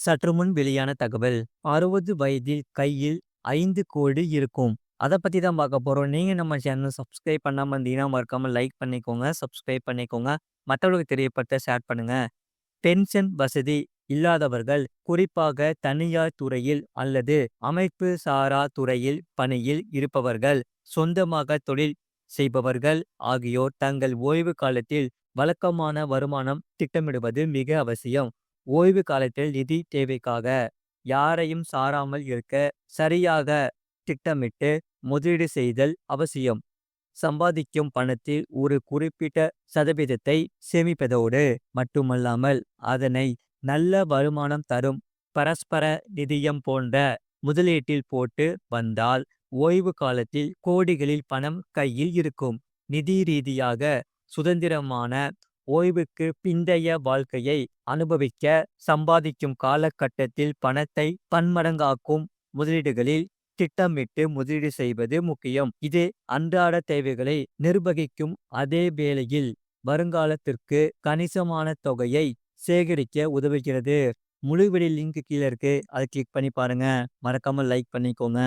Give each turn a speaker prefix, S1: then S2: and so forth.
S1: சற்று முன் வெளியான தகவல். 60 வயதில் கையில் 5 கோடி இருக்கும். அத பத்தி தான் பார்க்க போறோம். நீங்க நம்ம சேனல சப்ஸ்கிரைப் பண்ணாம இருந்தீங்கன்னா, மறக்காம லைக் பண்ணிக்கோங்க. சப்ஸ்கிரைப் பண்ணிக்கோங்க. மத்தவங்களுக்கு தெரியப்படுத்த ஷேர் பண்ணுங்க. பென்ஷன் வசதி இல்லாதவர்கள், குறிப்பாக தனியார் துறையில் அல்லது அமைப்பு சாரா துறையில் பணியில் இருப்பவர்கள், சொந்தமாக தொழில் செய்பவர்கள் ஆகியோர் தங்கள் ஓய்வு காலத்தில் வழக்கமான வருமானம் திட்டமிடுவது மிக அவசியம். ஓய்வு காலத்தில் நிதி தேவைக்காக யாரையும் சாராமல் இருக்க சரியாக திட்டமிட்டு முதலீடு செய்தல் அவசியம். சம்பாதிக்கும் பணத்தில் ஒரு குறிப்பிட்ட சதவீதத்தை சேமிப்பதோடு மட்டுமல்லாமல் அதனை நல்ல வருமானம் தரும் பரஸ்பர நிதியம் போன்ற முதலீட்டில் போட்டு வந்தால் ஓய்வு காலத்தில் கோடிகளில் பணம் கையில் இருக்கும். நிதி ரீதியாக சுதந்திரமான ஓய்வுக்கு பிந்தைய வாழ்க்கையை அனுபவிக்க சம்பாதிக்கும் காலகட்டத்தில் பணத்தை பன்மடங்காக்கும் முதலீடுகளில் திட்டமிட்டு முதலீடு செய்வது முக்கியம். இது அன்றாட தேவைகளை நிர்வகிக்கும் அதே வேளையில் வருங்காலத்திற்கு கணிசமான தொகையை சேகரிக்க உதவுகிறது. முழு வீடியோ லிங்க் கீழே இருக்கு. அதை கிளிக் பண்ணி பாருங்க. மறக்காம லைக் பண்ணிக்கோங்க.